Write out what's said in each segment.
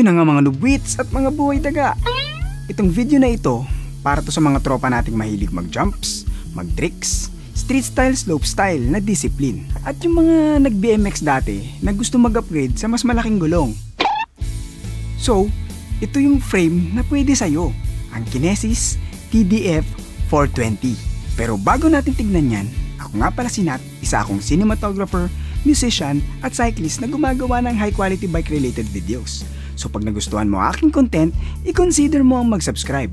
Ayun na nga mga nubwits at mga buhay daga. Itong video na ito para to sa mga tropa nating mahilig mag-jumps, mag-tricks, street style, slope style na discipline. At yung mga nag-BMX dati na gusto mag-upgrade sa mas malaking gulong. So, ito yung frame na pwede sa'yo. Ang Kinesis TDF 420. Pero bago natin tignan yan, ako nga pala si Nat, isa akong cinematographer, musician at cyclist na gumagawa ng high quality bike related videos. So pag nagustuhan mo aking content, i-consider mo ang mag-subscribe.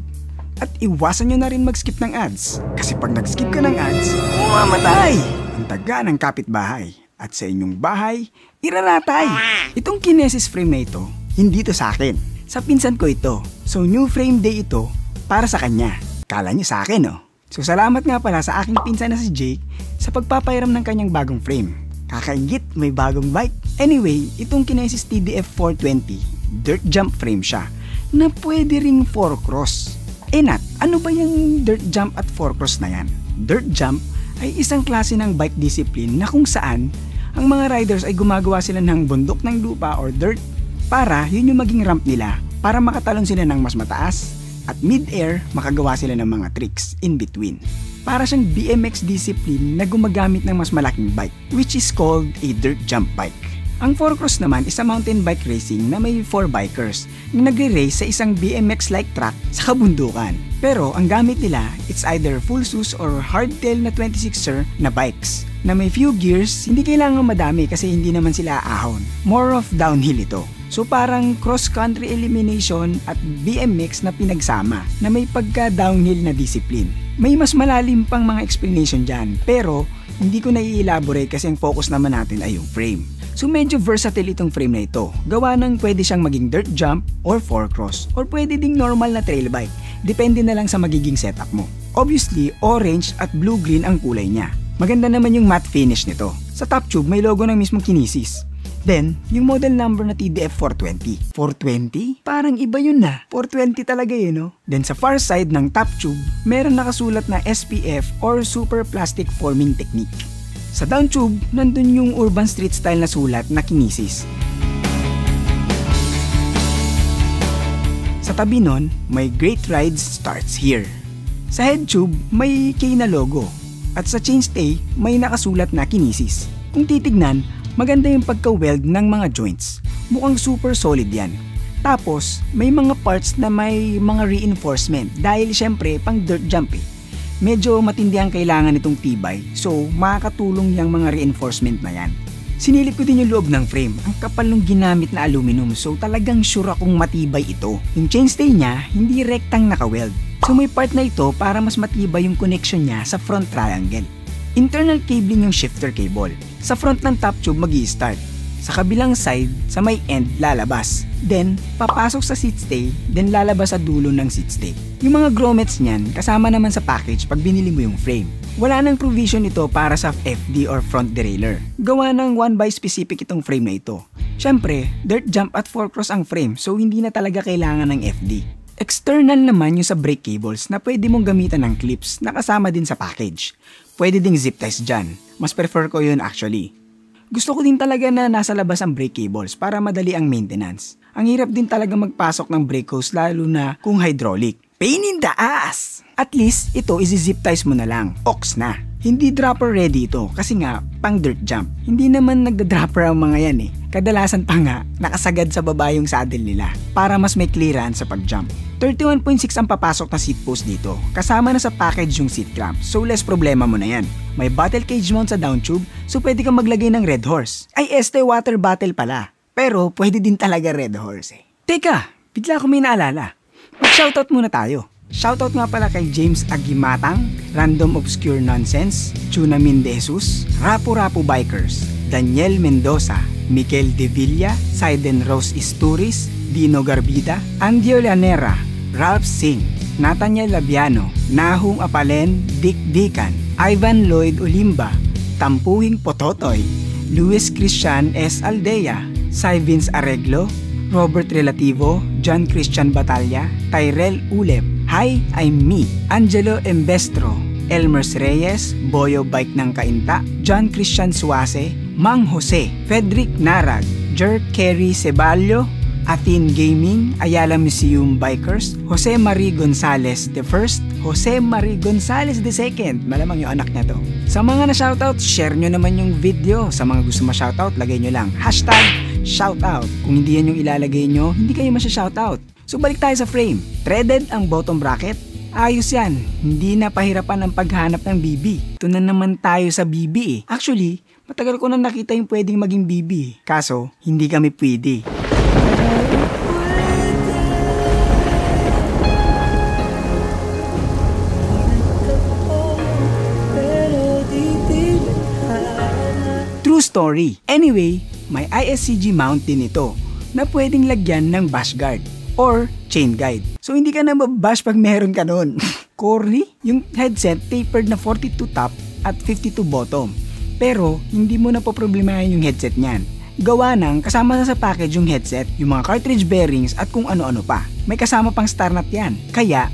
At iwasan nyo na rin mag-skip ng ads. Kasi pag nag-skip ka ng ads, mamatay! Ang taga ng kapitbahay. At sa inyong bahay, iraratay! Itong Kinesis frame na ito, hindi to sa akin. Sa pinsan ko ito. So new frame day ito para sa kanya. Kala nyo sa akin, no? So salamat nga pala sa aking pinsan na si Jake sa pagpapairam ng kanyang bagong frame. Kakaingit, may bagong bike. Anyway, itong Kinesis TDF 420, dirt jump frame siya na pwede ring 4-cross. Nat, ano ba yung dirt jump at 4-cross na yan? Dirt jump ay isang klase ng bike discipline na kung saan ang mga riders ay gumagawa sila ng bundok ng lupa or dirt para yun yung maging ramp nila para makatalon sila ng mas mataas at mid-air makagawa sila ng mga tricks in between. Para siyang BMX discipline na gumagamit ng mas malaking bike, which is called a dirt jump bike. Ang 4-cross naman is a mountain bike racing na may 4 bikers na nagre-race sa isang BMX-like track sa kabundukan. Pero ang gamit nila, it's either full SUS or hardtail na 26er na bikes na may few gears, hindi kailangan madami kasi hindi naman sila ahon. More of downhill ito. So parang cross-country elimination at BMX na pinagsama na may pagka-downhill na discipline. May mas malalim pang mga explanation dyan, pero hindi ko na i-elaborate kasi ang focus naman natin ay yung frame. So medyo versatile itong frame na ito. Gawa ng pwede siyang maging dirt jump or 4-cross or pwede ding normal na trail bike. Depende na lang sa magiging setup mo. Obviously, orange at blue-green ang kulay niya. Maganda naman yung matte finish nito. Sa top tube may logo ng mismong Kinesis. Then, yung model number na TDF 420. 420? Parang iba yun na. 420 talaga yun, no? Then sa far side ng top tube, meron nakasulat na SPF or Super Plastic Forming Technique. Sa down tube, nandun yung urban street style na sulat na Kinesis. Sa tabi nun, may Great Rides Starts Here. Sa head tube, may K na logo. At sa chainstay, may nakasulat na Kinesis. Kung titignan, maganda yung pagka-weld ng mga joints. Mukhang super solid yan. Tapos, may mga parts na may mga reinforcement dahil syempre pang dirt jump eh. Medyo matindi ang kailangan nitong tibay, so makakatulong yung mga reinforcement na yan. Sinilip ko din yung loob ng frame. Ang kapal ng ginamit na aluminum, so talagang sure akong matibay ito. Yung chainstay niya, hindi rectang naka-weld. So may part na ito para mas matibay yung connection niya sa front triangle. Internal cabling yung shifter cable. Sa front ng top tube mag-i-start. Sa kabilang side, sa may end, lalabas. Then, papasok sa seat stay, then lalabas sa dulo ng seat stay. Yung mga grommets niyan, kasama naman sa package pag binili mo yung frame. Wala nang provision ito para sa FD or front derailleur. Gawa ng 1x specific itong frame na ito. Syempre, dirt jump at 4-cross ang frame, so hindi na talaga kailangan ng FD. External naman yung sa brake cables na pwede mong gamitan ng clips na kasama din sa package. Pwede ding zip ties dyan. Mas prefer ko yun actually. Gusto ko din talaga na nasa labas ang brake cables para madali ang maintenance. Ang hirap din talaga magpasok ng brake hose lalo na kung hydraulic. Pain in the ass! At least ito isi-zip ties mo na lang. Ox na. Hindi dropper ready ito kasi nga pang dirt jump. Hindi naman nagda-dropper ang mga yan eh. Kadalasan pa nga nakasagad sa baba yung saddle nila para mas may clearance sa pag-jump. 31.6 ang papasok na seat post dito. Kasama na sa package yung seat clamp, so less problema mo na yan. May bottle cage mount sa down tube, so pwede kang maglagay ng Red Horse. Ay, water bottle pala. Pero pwede din talaga Red Horse eh. Teka, bigla ko may naalala. Mag-shoutout muna tayo. Shoutout nga pala kay James Agimatang, Random Obscure Nonsense, Tuna Mindesus, Rapu Rapu Bikers, Daniel Mendoza, Miguel De Villa, Saiden Rose Isturis, Dino Garbida, Andio Llanera, Ralph Singh, Nathaniel Labiano, Nahum Apalen, Dick Dican, Ivan Lloyd Olimba, Tampuhing Pototoy, Luis Christian S. Aldea, Cy Vince Arreglo, Robert Relativo, John Christian Batalla, Tyrell Ulep, Hi, I'm me, Angelo Embestro, Elmers Reyes, Boyo Bike ng Kainta, John Christian Suase, Mang Jose, Frederick Narag, Jer Kerry Ceballo, Atin Gaming, Ayala Museum Bikers, Jose Marie Gonzalez the First, Jose Marie Gonzalez the Second, malamang yung anak niya to. Sa mga na-shoutout, share nyo naman yung video. Sa mga gusto ma-shoutout, lagay nyo lang #shoutout. Kung hindi yan yung ilalagay nyo, hindi kayo masya-shoutout. So balik tayo sa frame. Threaded ang bottom bracket. Ayos yan, hindi na pahirapan ang paghanap ng BB. Ito na naman tayo sa BB eh. Actually, matagal ko na nakita yung pwedeng maging BB. Kaso, hindi kami pwede. True story. Anyway, may ISCG mount din ito na pwedeng lagyan ng bash guard or chain guide. So hindi ka na mabash pag meron ka nun. Corny, yung headset tapered na 42 top at 52 bottom. Pero hindi mo na poproblemahin yung headset niyan. Gawa ng kasama na sa package yung headset, yung mga cartridge bearings at kung ano-ano pa. May kasama pang star nut yan. Kaya,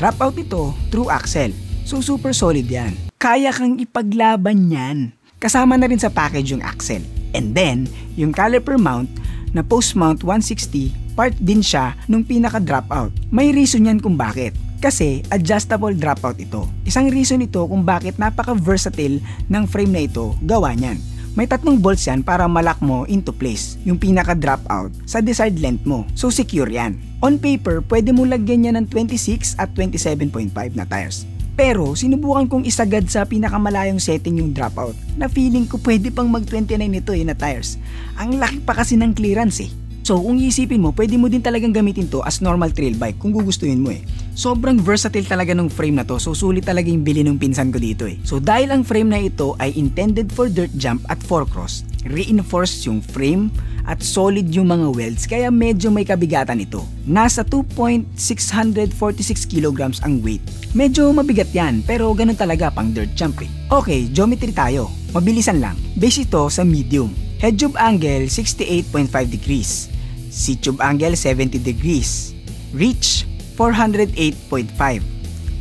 drop out ito through axle. So super solid yan. Kaya kang ipaglaban yan. Kasama na rin sa package yung axle. And then, yung caliper mount na post mount 160, part din siya nung pinaka dropout. May reason yan kung bakit. Kasi adjustable dropout ito. Isang reason ito kung bakit napaka-versatile ng frame na ito gawa niyan. May 3 bolts yan para malak mo into place yung pinaka dropout sa desired length mo. So secure yan. On paper, pwede mo lagyan yan ng 26 at 27.5 na tires. Pero sinubukan kong isagad sa pinakamalayong setting yung dropout na feeling ko pwede pang mag 29 nito na tires. Ang laki pa kasi ng clearance eh. So kung iisipin mo, pwede mo din talagang gamitin to as normal trail bike kung gugustuhin mo eh. Sobrang versatile talaga ng frame na to, so sulit talaga yung bili ng pinsan ko dito eh. So dahil ang frame na ito ay intended for dirt jump at 4-cross, reinforced yung frame at solid yung mga welds kaya medyo may kabigatan ito. Nasa 2.646 kilograms ang weight. Medyo mabigat yan pero ganun talaga pang dirt jump eh. Okay, geometry tayo. Mabilisan lang. Base ito sa medium. Head tube angle 68.5 degrees. Seat tube angle 70 degrees. Reach 408.5.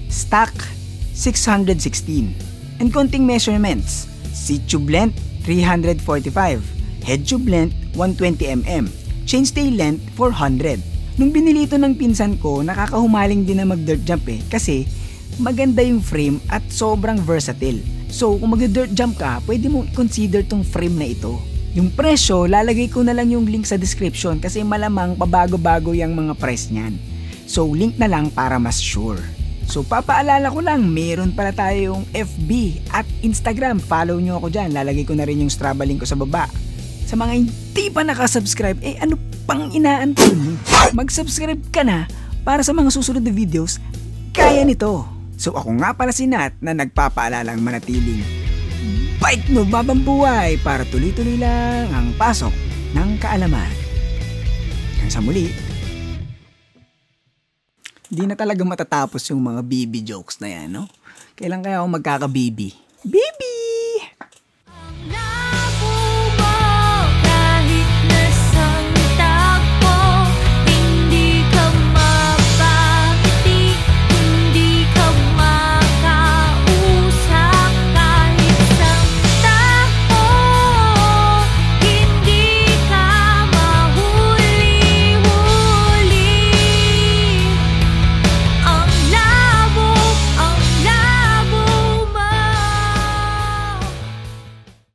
Stack 616. And konting measurements. Seat tube length 345. Head tube length 120 mm. Chainstay length 400. Nung binili ito ng pinsan ko, nakakahumaling din na mag-dirt jump eh kasi maganda yung frame at sobrang versatile. So kung mag-dirt jump ka, pwede mo i-consider tong frame na ito. Yung presyo, lalagay ko na lang yung link sa description kasi malamang pabago-bago yung mga price niyan. So link na lang para mas sure. So papaalala ko lang, meron pala tayong FB at Instagram. Follow nyo ako dyan. Lalagay ko na rin yung Strava link ko sa baba. Sa mga hindi pa nakasubscribe, ano pang inaantay mo? Mag-subscribe ka na para sa mga susunod na videos, kaya nito. So ako nga pala si Nat na nagpapaalalang manatiling bike no babambuhay para tuloy-tuloy lang ang pasok ng kaalaman. Hanggang sa muli. Di na talaga matatapos yung mga BB jokes na yan, no? Kailan kaya ako magkaka-BB? BB!